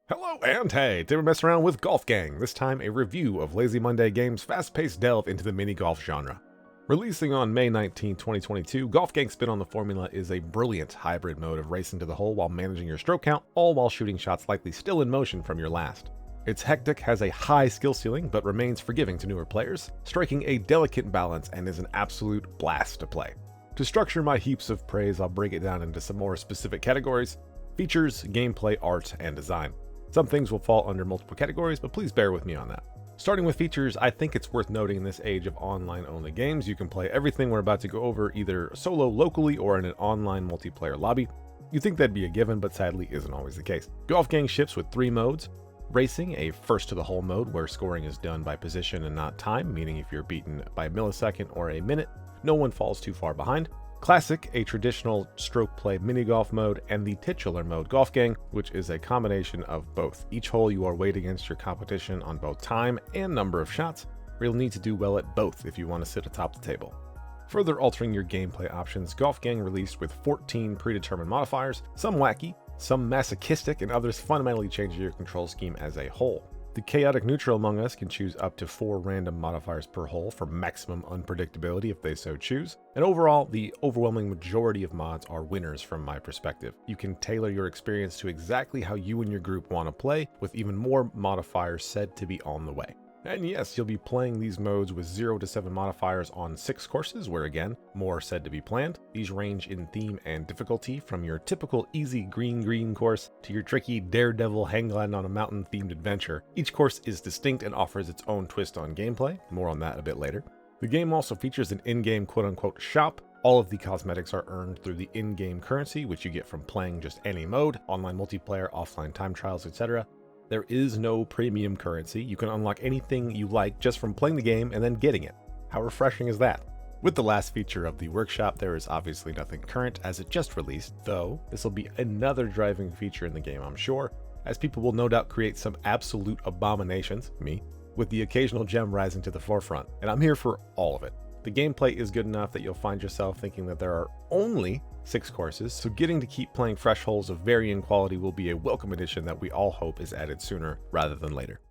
Hello and hey, today we're messing around with Golf Gang, this time a review of Lazy Monday Games' fast-paced delve into the mini-golf genre. Releasing on May 19, 2022, Golf Gang's spin on the formula is a brilliant hybrid mode of racing to the hole while managing your stroke count, all while shooting shots likely still in motion from your last. It's hectic, has a high skill ceiling, but remains forgiving to newer players, striking a delicate balance and is an absolute blast to play. To structure my heaps of praise, I'll break it down into some more specific categories: features, gameplay, art, and design. Some things will fall under multiple categories, but please bear with me on that. Starting with features, I think it's worth noting in this age of online-only games, you can play everything we're about to go over either solo locally or in an online multiplayer lobby. You'd think that'd be a given, but sadly isn't always the case. Golf Gang ships with 3 modes. Racing, a first-to-the-hole mode where scoring is done by position and not time, meaning if you're beaten by a millisecond or a minute, no one falls too far behind. Classic, a traditional stroke play mini-golf mode, and the titular mode Golf Gang, which is a combination of both. Each hole you are weighed against your competition on both time and number of shots, where you'll need to do well at both if you want to sit atop the table. Further altering your gameplay options, Golf Gang released with 14 predetermined modifiers, some wacky, some masochistic, and others fundamentally changing your control scheme as a whole. The chaotic neutral among us can choose up to 4 random modifiers per hole for maximum unpredictability if they so choose, and overall, the overwhelming majority of mods are winners from my perspective. You can tailor your experience to exactly how you and your group want to play, with even more modifiers said to be on the way. And yes, you'll be playing these modes with 0 to 7 modifiers on 6 courses, where again, more said to be planned. These range in theme and difficulty from your typical easy green course to your tricky daredevil hang gliding on a mountain themed adventure. Each course is distinct and offers its own twist on gameplay, more on that a bit later. The game also features an in-game quote-unquote shop. All of the cosmetics are earned through the in-game currency, which you get from playing just any mode, online multiplayer, offline time trials, etc. There is no premium currency. You can unlock anything you like just from playing the game and then getting it. How refreshing is that? With the last feature of the workshop, there is obviously nothing current as it just released, though this will be another driving feature in the game, I'm sure, as people will no doubt create some absolute abominations, me, with the occasional gem rising to the forefront, and I'm here for all of it. The gameplay is good enough that you'll find yourself thinking that there are only 6 courses, so getting to keep playing fresh holes of varying quality will be a welcome addition that we all hope is added sooner rather than later.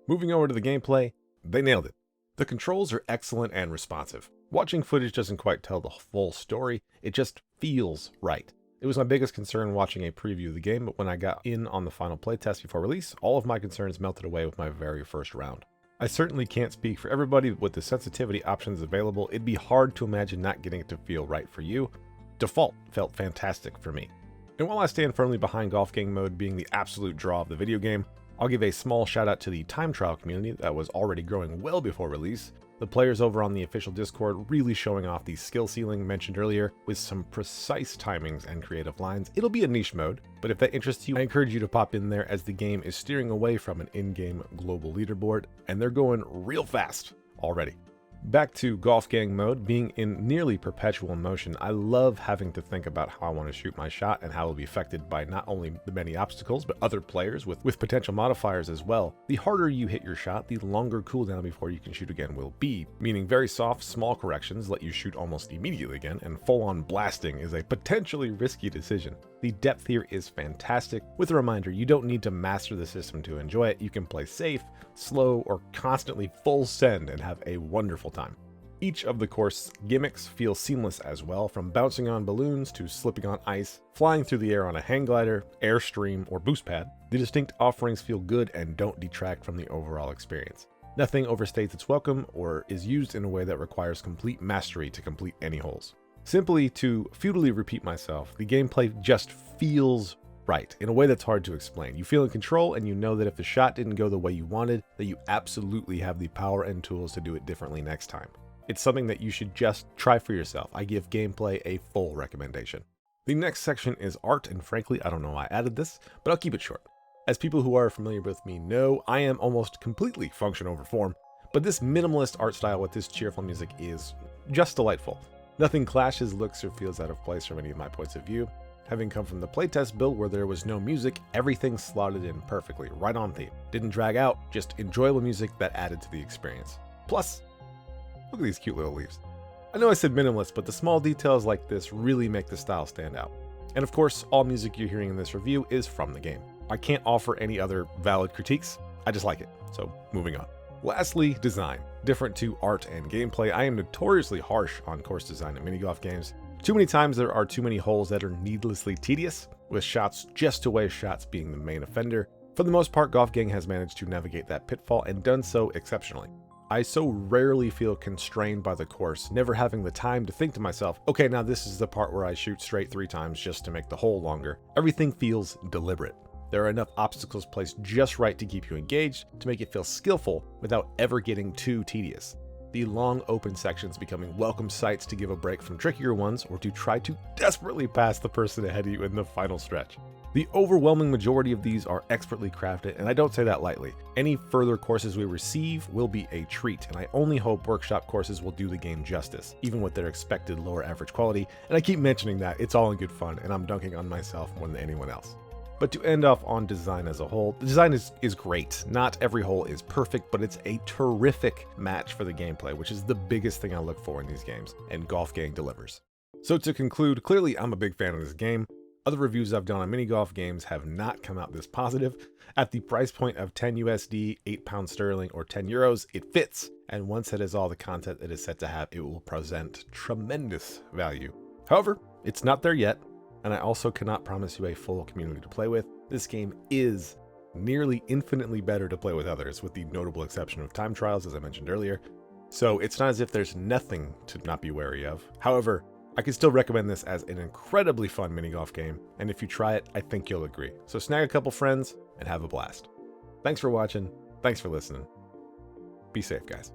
Moving over to the gameplay, they nailed it. The controls are excellent and responsive. Watching footage doesn't quite tell the full story, it just feels right. It was my biggest concern watching a preview of the game, but when I got in on the final playtest before release, all of my concerns melted away with my very first round. I certainly can't speak for everybody, but with the sensitivity options available, it'd be hard to imagine not getting it to feel right for you. Default felt fantastic for me. And while I stand firmly behind Golf Gang mode being the absolute draw of the video game, I'll give a small shout out to the time trial community that was already growing well before release. The players over on the official Discord really showing off the skill ceiling mentioned earlier with some precise timings and creative lines. It'll be a niche mode, but if that interests you, I encourage you to pop in there as the game is steering away from an in-game global leaderboard, and they're going real fast already. Back to Golf Gang mode, being in nearly perpetual motion, I love having to think about how I want to shoot my shot and how it'll be affected by not only the many obstacles, but other players with potential modifiers as well. The harder you hit your shot, the longer cooldown before you can shoot again will be, meaning very soft, small corrections let you shoot almost immediately again, and full-on blasting is a potentially risky decision. The depth here is fantastic, with a reminder you don't need to master the system to enjoy it. You can play safe, slow, or constantly full send and have a wonderful time. Each of the course gimmicks feel seamless as well, from bouncing on balloons to slipping on ice, flying through the air on a hang glider, airstream, or boost pad. The distinct offerings feel good and don't detract from the overall experience. Nothing overstates its welcome or is used in a way that requires complete mastery to complete any holes. Simply to futilely repeat myself, the gameplay just feels right in a way that's hard to explain. You feel in control, and you know that if the shot didn't go the way you wanted, that you absolutely have the power and tools to do it differently next time. It's something that you should just try for yourself. I give gameplay a full recommendation. The next section is art, and frankly, I don't know why I added this, but I'll keep it short. As people who are familiar with me know, I am almost completely function over form, but this minimalist art style with this cheerful music is just delightful. Nothing clashes, looks, or feels out of place from any of my points of view. Having come from the playtest build where there was no music, everything slotted in perfectly, right on theme. Didn't drag out, just enjoyable music that added to the experience. Plus, look at these cute little leaves. I know I said minimalist, but the small details like this really make the style stand out. And of course, all music you're hearing in this review is from the game. I can't offer any other valid critiques. I just like it. So moving on. Lastly, design. Different to art and gameplay, I am notoriously harsh on course design in minigolf games. Too many times there are too many holes that are needlessly tedious, with shots just to waste shots being the main offender. For the most part, Golf Gang has managed to navigate that pitfall and done so exceptionally. I so rarely feel constrained by the course, never having the time to think to myself, okay, now this is the part where I shoot straight 3 times just to make the hole longer. Everything feels deliberate. There are enough obstacles placed just right to keep you engaged, to make it feel skillful without ever getting too tedious. The long open sections becoming welcome sights to give a break from trickier ones or to try to desperately pass the person ahead of you in the final stretch. The overwhelming majority of these are expertly crafted, and I don't say that lightly. Any further courses we receive will be a treat, and I only hope workshop courses will do the game justice, even with their expected lower average quality. And I keep mentioning that, it's all in good fun, and I'm dunking on myself more than anyone else. But to end off on design as a whole, the design is great. Not every hole is perfect, but it's a terrific match for the gameplay, which is the biggest thing I look for in these games, and Golf Gang delivers. So to conclude, clearly I'm a big fan of this game. Other reviews I've done on mini golf games have not come out this positive. At the price point of 10 USD, 8 pounds sterling, or 10 euros, it fits. And once it has all the content it is set to have, it will present tremendous value. However, it's not there yet, and I also cannot promise you a full community to play with. This game is nearly infinitely better to play with others, with the notable exception of time trials, as I mentioned earlier. So it's not as if there's nothing to not be wary of. However, I can still recommend this as an incredibly fun mini golf game, and if you try it, I think you'll agree. So snag a couple friends and have a blast. Thanks for watching. Thanks for listening. Be safe, guys.